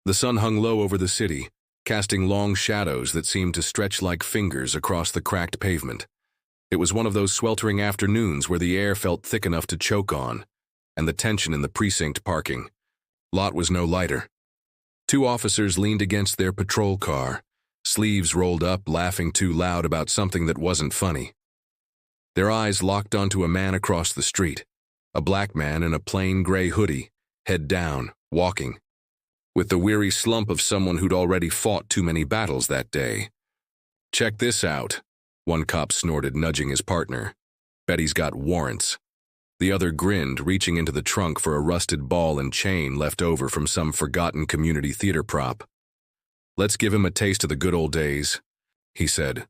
The sun hung low over the city, casting long shadows that seemed to stretch like fingers across the cracked pavement. It was one of those sweltering afternoons where the air felt thick enough to choke on, and the tension in the precinct parking lot was no lighter. Two officers leaned against their patrol car, sleeves rolled up, laughing too loud about something that wasn't funny. Their eyes locked onto a man across the street, a black man in a plain gray hoodie, head down, walking, with the weary slump of someone who'd already fought too many battles that day. "Check this out," one cop snorted, nudging his partner. "Bet he's got warrants." The other grinned, reaching into the trunk for a rusted ball and chain left over from some forgotten community theater prop. "Let's give him a taste of the good old days," he said,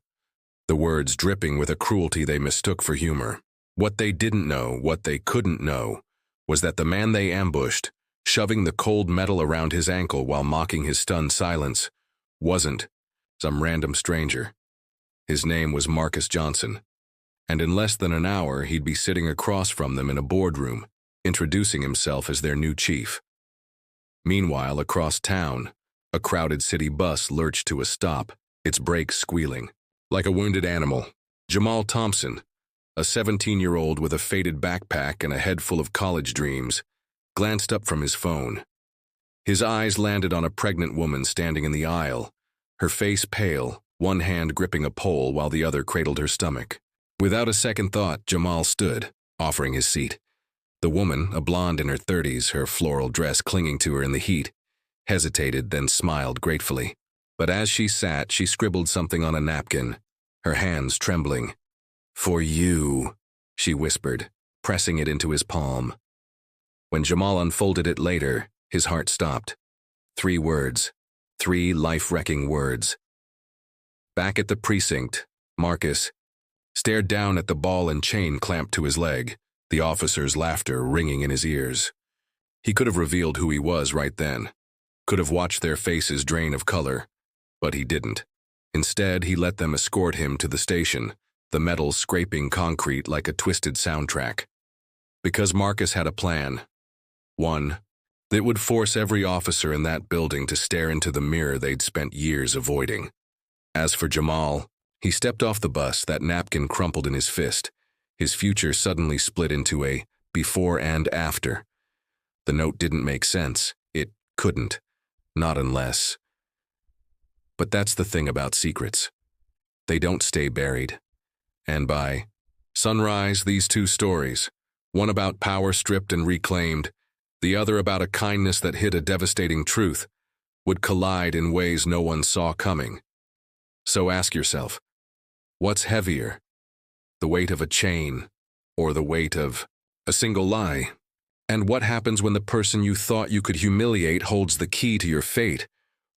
the words dripping with a cruelty they mistook for humor. What they didn't know, what they couldn't know, was that the man they ambushed, shoving the cold metal around his ankle while mocking his stunned silence, wasn't some random stranger. His name was Marcus Johnson, and in less than an hour he'd be sitting across from them in a boardroom, introducing himself as their new chief. Meanwhile, across town, a crowded city bus lurched to a stop, its brakes squealing. Like a wounded animal, Jamal Thompson, a 17-year-old with a faded backpack and a head full of college dreams, glanced up from his phone. His eyes landed on a pregnant woman standing in the aisle, her face pale, one hand gripping a pole while the other cradled her stomach. Without a second thought, Jamal stood, offering his seat. The woman, a blonde in her 30s, her floral dress clinging to her in the heat, hesitated, then smiled gratefully. But as she sat, she scribbled something on a napkin, her hands trembling. "For you," she whispered, pressing it into his palm. When Jamal unfolded it later, his heart stopped. 3 words. 3 life-wrecking words. Back at the precinct, Marcus stared down at the ball and chain clamped to his leg, the officer's laughter ringing in his ears. He could have revealed who he was right then, could have watched their faces drain of color, but he didn't. Instead, he let them escort him to the station, the metal scraping concrete like a twisted soundtrack. Because Marcus had a plan. One that would force every officer in that building to stare into the mirror they'd spent years avoiding. As for Jamal, he stepped off the bus, that napkin crumpled in his fist, his future suddenly split into a before and after. The note didn't make sense. It couldn't. Not unless. But that's the thing about secrets. They don't stay buried. And by sunrise, these 2 stories, one about power stripped and reclaimed, the other about a kindness that hid a devastating truth, would collide in ways no one saw coming. So ask yourself, what's heavier? The weight of a chain, or the weight of a single lie? And what happens when the person you thought you could humiliate holds the key to your fate,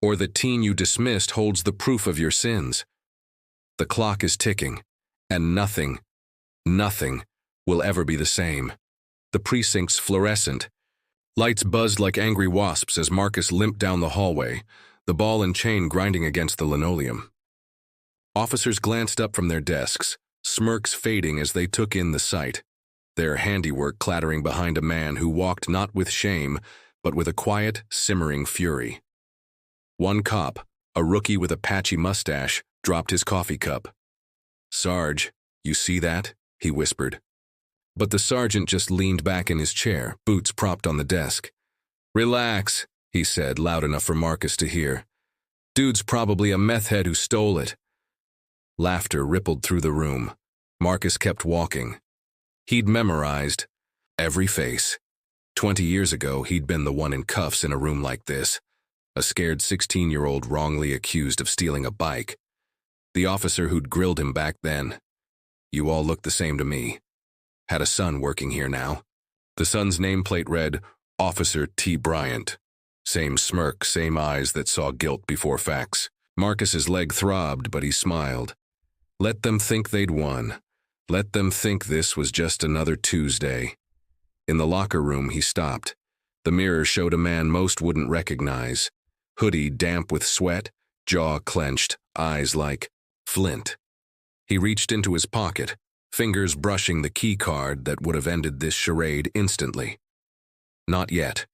or the teen you dismissed holds the proof of your sins? The clock is ticking, and nothing will ever be the same. The precinct's fluorescent. Lights buzzed like angry wasps as Marcus limped down the hallway, the ball and chain grinding against the linoleum. Officers glanced up from their desks, smirks fading as they took in the sight, their handiwork clattering behind a man who walked not with shame, but with a quiet, simmering fury. One cop, a rookie with a patchy mustache, dropped his coffee cup. "Sarge, you see that?" he whispered. But the sergeant just leaned back in his chair, boots propped on the desk. "Relax," he said, loud enough for Marcus to hear. "Dude's probably a meth head who stole it." Laughter rippled through the room. Marcus kept walking. He'd memorized every face. 20 years ago, he'd been the one in cuffs in a room like this, a scared 16-year-old wrongly accused of stealing a bike. The officer who'd grilled him back then. "You all look the same to me." Had a son working here now. The son's nameplate read, Officer T. Bryant. Same smirk, same eyes that saw guilt before facts. Marcus's leg throbbed, but he smiled. Let them think they'd won. Let them think this was just another Tuesday. In the locker room, he stopped. The mirror showed a man most wouldn't recognize. Hoodie damp with sweat, jaw clenched, eyes like flint. He reached into his pocket, fingers brushing the key card that would have ended this charade instantly. Not yet.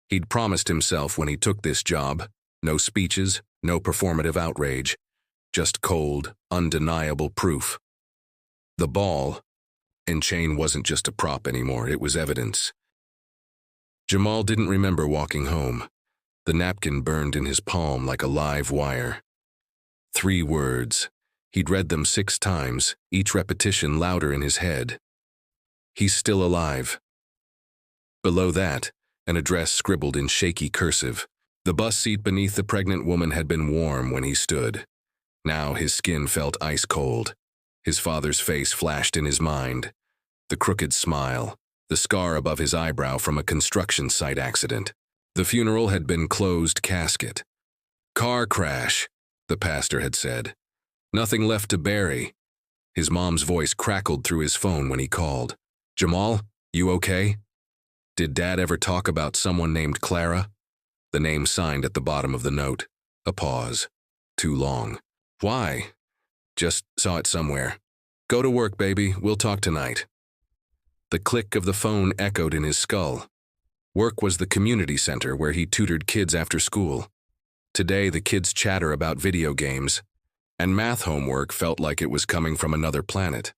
He'd promised himself when he took this job, no speeches, no performative outrage, just cold, undeniable proof. The ball and chain wasn't just a prop anymore, it was evidence. Jamal didn't remember walking home. The napkin burned in his palm like a live wire. 3 words. He'd read them 6 times, each repetition louder in his head. He's still alive. Below that, an address scribbled in shaky cursive. The bus seat beneath the pregnant woman had been warm when he stood. Now his skin felt ice cold. His father's face flashed in his mind. The crooked smile, the scar above his eyebrow from a construction site accident. The funeral had been closed casket. Car crash, the pastor had said. Nothing left to bury. His mom's voice crackled through his phone when he called. Jamal, you okay? Did Dad ever talk about someone named Clara? The name signed at the bottom of the note. A pause. Too long. Why? Just saw it somewhere. Go to work, baby. We'll talk tonight. The click of the phone echoed in his skull. Work was the community center where he tutored kids after school. Today, the kids' chatter about video games, and math homework felt like it was coming from another planet.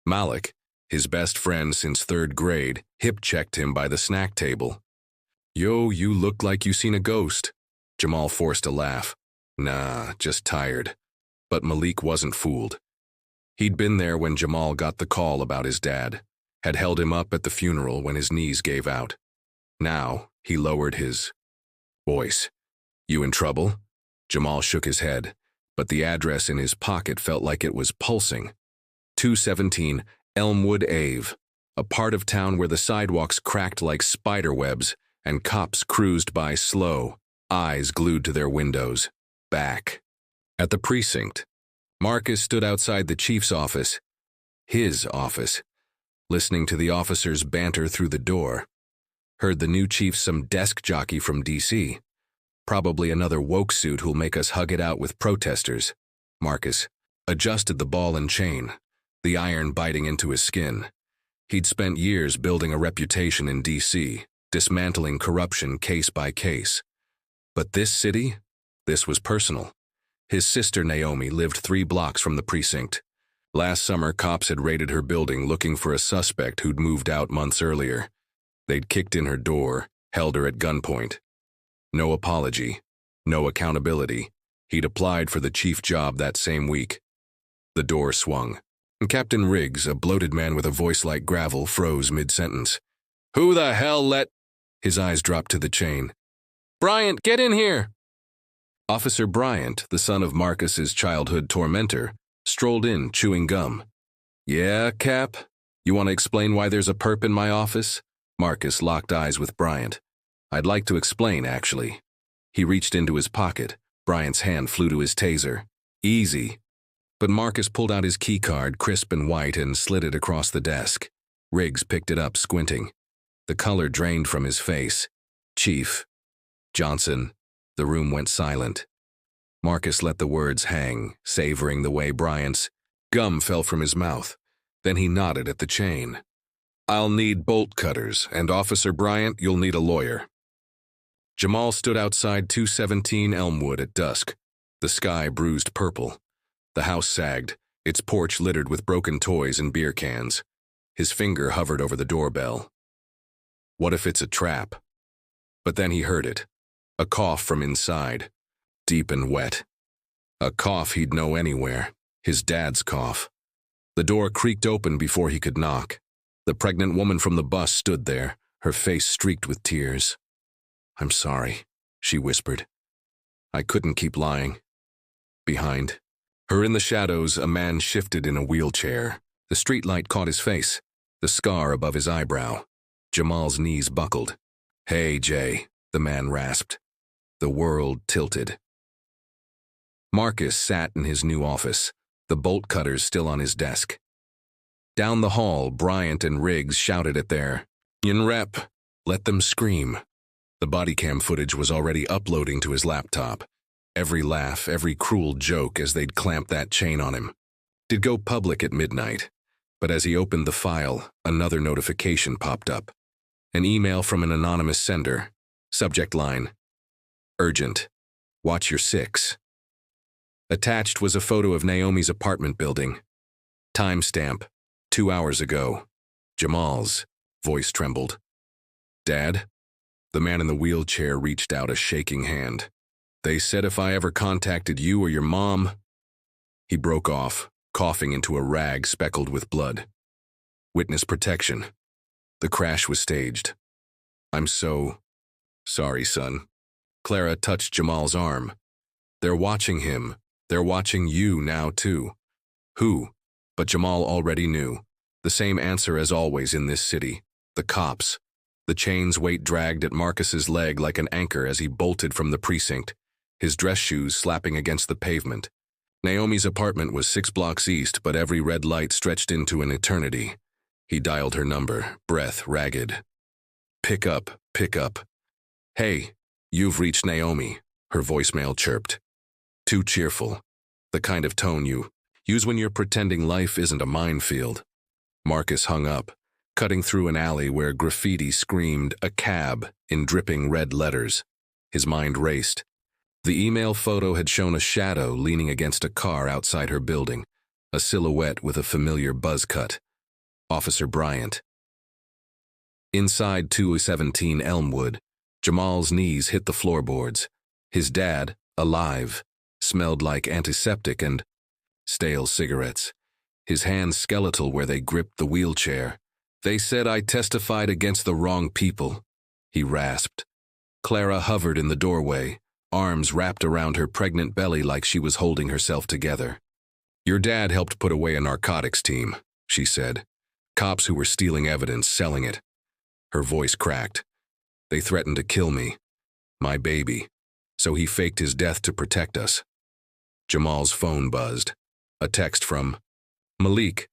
Malik, his best friend since 3rd grade, hip-checked him by the snack table. Yo, you look like you seen a ghost. Jamal forced a laugh. Nah, just tired. But Malik wasn't fooled. He'd been there when Jamal got the call about his dad, had held him up at the funeral when his knees gave out. Now, he lowered his voice. You in trouble? Jamal shook his head, but the address in his pocket felt like it was pulsing. 217 Elmwood Ave, a part of town where the sidewalks cracked like spider webs and cops cruised by slow, eyes glued to their windows. Back. At the precinct, Marcus stood outside the chief's office, his office, listening to the officers banter through the door. Heard the new chief some desk jockey from D.C., probably another woke suit who'll make us hug it out with protesters. Marcus adjusted the ball and chain, the iron biting into his skin. He'd spent years building a reputation in D.C., dismantling corruption case by case. But this city, this was personal. His sister Naomi lived 3 blocks from the precinct. Last summer, cops had raided her building looking for a suspect who'd moved out months earlier. They'd kicked in her door, held her at gunpoint. No apology, no accountability. He'd applied for the chief job that same week. The door swung, and Captain Riggs, a bloated man with a voice like gravel, froze mid-sentence. Who the hell let... His eyes dropped to the chain. Bryant, get in here! Officer Bryant, the son of Marcus's childhood tormentor, strolled in, chewing gum. Yeah, Cap? You want to explain why there's a perp in my office? Marcus locked eyes with Bryant. I'd like to explain, actually. He reached into his pocket. Bryant's hand flew to his taser. Easy. But Marcus pulled out his keycard, crisp and white, and slid it across the desk. Riggs picked it up, squinting. The color drained from his face. Chief. Johnson. The room went silent. Marcus let the words hang, savoring the way Bryant's gum fell from his mouth. Then he nodded at the chain. I'll need bolt cutters, and Officer Bryant, you'll need a lawyer. Jamal stood outside 217 Elmwood at dusk. The sky bruised purple. The house sagged, its porch littered with broken toys and beer cans. His finger hovered over the doorbell. What if it's a trap? But then he heard it. A cough from inside, deep and wet. A cough he'd know anywhere, his dad's cough. The door creaked open before he could knock. The pregnant woman from the bus stood there, her face streaked with tears. I'm sorry, she whispered. I couldn't keep lying. Behind her in the shadows, a man shifted in a wheelchair. The streetlight caught his face, the scar above his eyebrow. Jamal's knees buckled. Hey, Jay, the man rasped. The world tilted. Marcus sat in his new office, the bolt cutters still on his desk. Down the hall, Bryant and Riggs shouted at their "In rep, let them scream." The body cam footage was already uploading to his laptop. Every laugh, every cruel joke as they'd clamped that chain on him. It'd go public at midnight, but as he opened the file, another notification popped up. An email from an anonymous sender. Subject line: urgent. Watch your six. Attached was a photo of Naomi's apartment building. Timestamp: 2 hours ago. Jamal's voice trembled. Dad? The man in the wheelchair reached out a shaking hand. They said if I ever contacted you or your mom... He broke off, coughing into a rag speckled with blood. Witness protection. The crash was staged. I'm so sorry, son. Clara touched Jamal's arm. They're watching him. They're watching you now, too. Who? But Jamal already knew. The same answer as always in this city. The cops. The chain's weight dragged at Marcus's leg like an anchor as he bolted from the precinct, his dress shoes slapping against the pavement. Naomi's apartment was 6 blocks east, but every red light stretched into an eternity. He dialed her number, breath ragged. Pick up, pick up. Hey, you've reached Naomi, her voicemail chirped. Too cheerful. The kind of tone you use when you're pretending life isn't a minefield. Marcus hung up, cutting through an alley where graffiti screamed "a cab" in dripping red letters. His mind raced. The email photo had shown a shadow leaning against a car outside her building, a silhouette with a familiar buzz cut. Officer Bryant. Inside 217 Elmwood, Jamal's knees hit the floorboards. His dad, alive, smelled like antiseptic and stale cigarettes. His hands skeletal where they gripped the wheelchair. They said I testified against the wrong people, he rasped. Clara hovered in the doorway, arms wrapped around her pregnant belly like she was holding herself together. Your dad helped put away a narcotics team, she said. Cops who were stealing evidence, selling it. Her voice cracked. They threatened to kill me, my baby, so he faked his death to protect us. Jamal's phone buzzed. A text from Malik.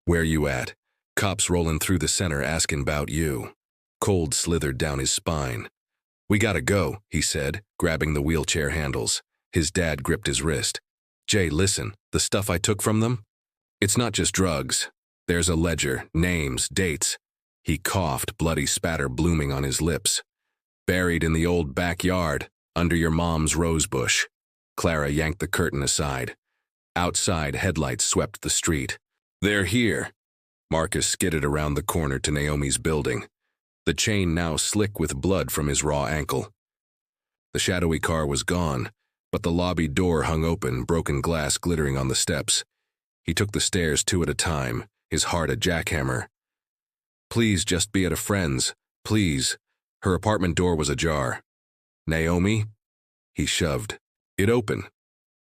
Where you at? Cops rolling through the center asking about you. Cold slithered down his spine. We gotta go, he said, grabbing the wheelchair handles. His dad gripped his wrist. Jay, listen, the stuff I took from them? It's not just drugs. There's a ledger, names, dates. He coughed, bloody spatter blooming on his lips. Buried in the old backyard, under your mom's rose bush. Clara yanked the curtain aside. Outside, headlights swept the street. They're here. Marcus skidded around the corner to Naomi's building, the chain now slick with blood from his raw ankle. The shadowy car was gone, but the lobby door hung open, broken glass glittering on the steps. He took the stairs 2 at a time, his heart a jackhammer. Please just be at a friend's, please. Her apartment door was ajar. Naomi? He shoved. It opened.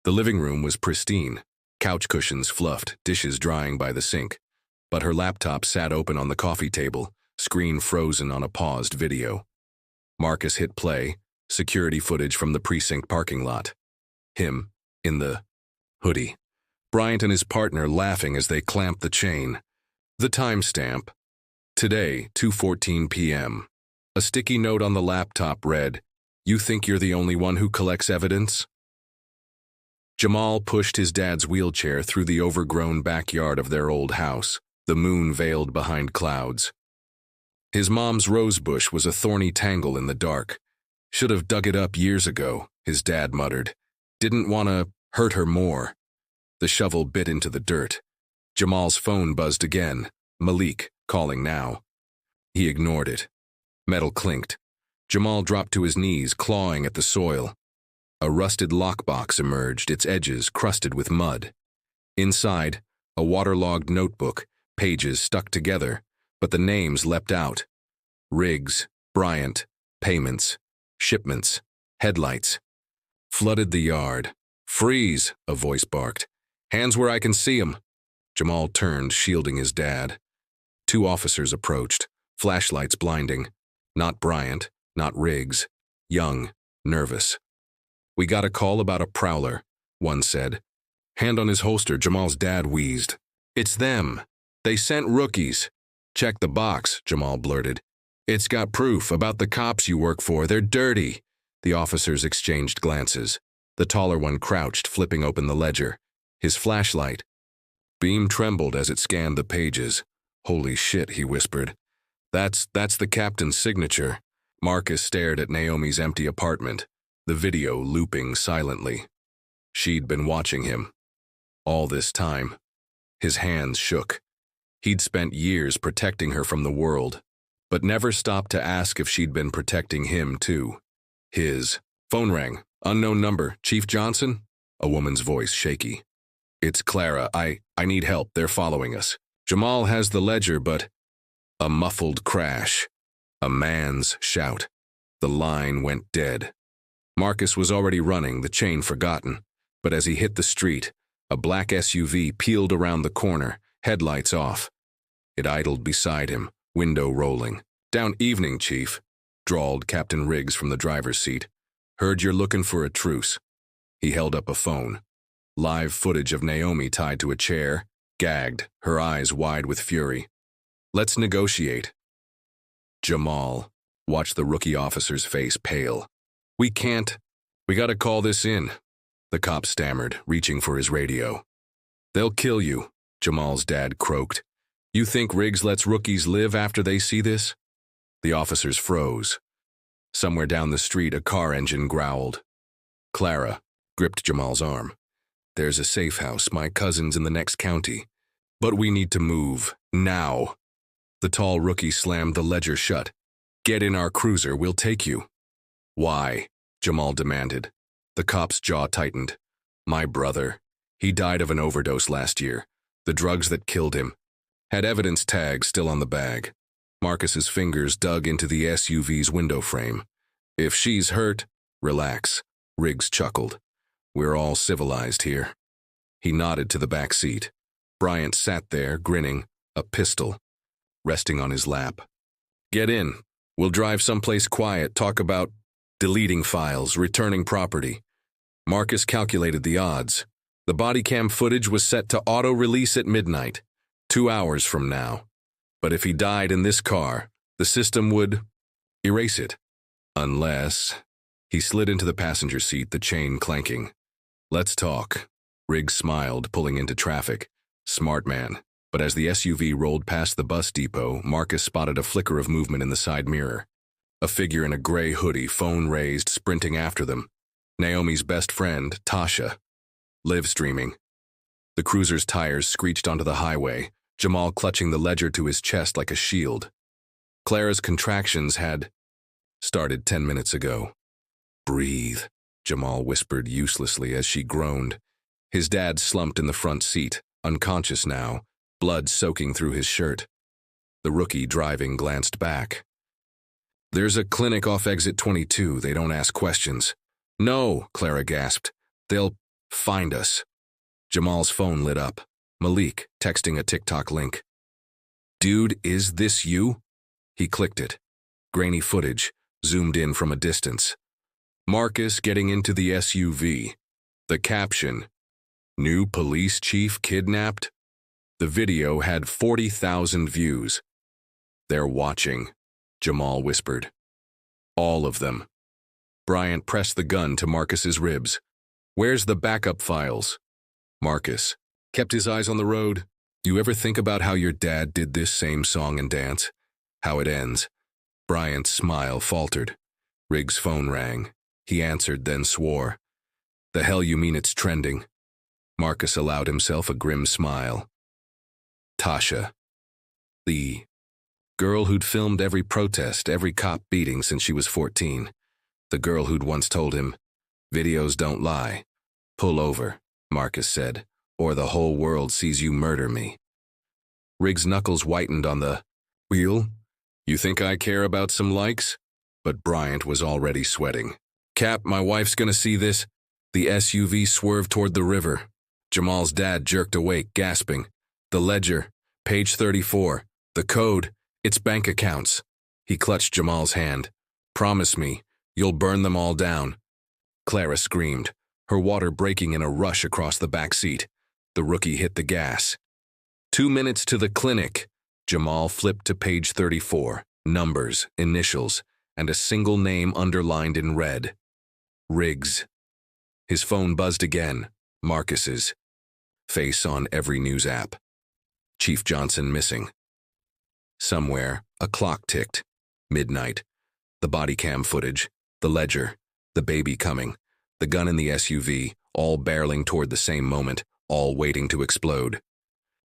The living room was pristine, couch cushions fluffed, dishes drying by the sink. But her laptop sat open on the coffee table, screen frozen on a paused video. Marcus hit play, security footage from the precinct parking lot. Him, in the hoodie. Bryant and his partner laughing as they clamped the chain. The timestamp. Today, 2:14 p.m. A sticky note on the laptop read, "You think you're the only one who collects evidence?" Jamal pushed his dad's wheelchair through the overgrown backyard of their old house, the moon veiled behind clouds. His mom's rosebush was a thorny tangle in the dark. Should have dug it up years ago, his dad muttered. Didn't want to hurt her more. The shovel bit into the dirt. Jamal's phone buzzed again. Malik, calling now. He ignored it. Metal clinked. Jamal dropped to his knees, clawing at the soil. A rusted lockbox emerged, its edges crusted with mud. Inside, a waterlogged notebook, pages stuck together, but the names leapt out. Riggs, Bryant, payments, shipments, headlights. Flooded the yard. Freeze, a voice barked. Hands where I can see 'em. Jamal turned, shielding his dad. 2 officers approached, flashlights blinding. Not Bryant, not Riggs. Young, nervous. We got a call about a prowler, one said. Hand on his holster, Jamal's dad wheezed. It's them. They sent rookies. Check the box, Jamal blurted. It's got proof about the cops you work for. They're dirty. The officers exchanged glances. The taller one crouched, flipping open the ledger. His flashlight. Beam trembled as it scanned the pages. Holy shit, he whispered. That's the captain's signature. Marcus stared at Naomi's empty apartment, the video looping silently. She'd been watching him. All this time. His hands shook. He'd spent years protecting her from the world, but never stopped to ask if she'd been protecting him, too. His phone rang. Unknown number. Chief Johnson? A woman's voice shaky. It's Clara. I need help. They're following us. Jamal has the ledger, but... A muffled crash. A man's shout. The line went dead. Marcus was already running, the chain forgotten. But as he hit the street, a black SUV peeled around the corner, headlights off. It idled beside him, window rolling. Down evening, Chief, drawled Captain Riggs from the driver's seat. Heard you're looking for a truce. He held up a phone. Live footage of Naomi tied to a chair, gagged, her eyes wide with fury. Let's negotiate. Jamal watched the rookie officer's face pale. We can't. We gotta call this in. The cop stammered, reaching for his radio. They'll kill you, Jamal's dad croaked. You think Riggs lets rookies live after they see this? The officers froze. Somewhere down the street, a car engine growled. Clara gripped Jamal's arm. There's a safe house, my cousin's in the next county. But we need to move, now. The tall rookie slammed the ledger shut. Get in our cruiser, we'll take you. Why? Jamal demanded. The cop's jaw tightened. My brother. He died of an overdose last year. The drugs that killed him. Had evidence tags still on the bag. Marcus's fingers dug into the SUV's window frame. If she's hurt, relax. Riggs chuckled. We're all civilized here. He nodded to the back seat. Bryant sat there, grinning, a pistol, resting on his lap. Get in. We'll drive someplace quiet, talk about deleting files, returning property. Marcus calculated the odds. The body cam footage was set to auto-release at midnight, 2 hours from now. But if he died in this car, the system would erase it. Unless... He slid into the passenger seat, the chain clanking. Let's talk. Riggs smiled, pulling into traffic. Smart man. But as the SUV rolled past the bus depot, Marcus spotted a flicker of movement in the side mirror. A figure in a gray hoodie, phone raised, sprinting after them. Naomi's best friend, Tasha. Live streaming. The cruiser's tires screeched onto the highway, Jamal clutching the ledger to his chest like a shield. Clara's contractions had started 10 minutes ago. Breathe, Jamal whispered uselessly as she groaned. His dad slumped in the front seat, unconscious now, blood soaking through his shirt. The rookie driving glanced back. There's a clinic off exit 22. They don't ask questions. No, Clara gasped. They'll find us. Jamal's phone lit up. Malik, texting a TikTok link. Dude, is this you? He clicked it. Grainy footage, zoomed in from a distance. Marcus getting into the SUV. The caption, New police chief kidnapped? The video had 40,000 views. They're watching, Jamal whispered. All of them. Bryant pressed the gun to Marcus's ribs. Where's the backup files? Marcus kept his eyes on the road. You ever think about how your dad did this same song and dance? How it ends? Bryant's smile faltered. Riggs' phone rang. He answered, then swore. The hell you mean it's trending? Marcus allowed himself a grim smile. Tasha. The girl who'd filmed every protest, every cop beating since she was 14. The girl who'd once told him, videos don't lie. Pull over, Marcus said, or the whole world sees you murder me. Riggs' knuckles whitened on the wheel. You think I care about some likes? But Bryant was already sweating. Cap, my wife's gonna see this. The SUV swerved toward the river. Jamal's dad jerked awake, gasping. The ledger, page 34. The code, it's bank accounts. He clutched Jamal's hand. Promise me, you'll burn them all down. Clara screamed, her water breaking in a rush across the back seat. The rookie hit the gas. 2 minutes to the clinic. Jamal flipped to page 34. Numbers, initials, and a single name underlined in red. Riggs. His phone buzzed again. Marcus's. Face on every news app. Chief Johnson missing. Somewhere, a clock ticked. Midnight. The body cam footage, the ledger, the baby coming, the gun in the SUV, all barreling toward the same moment, all waiting to explode.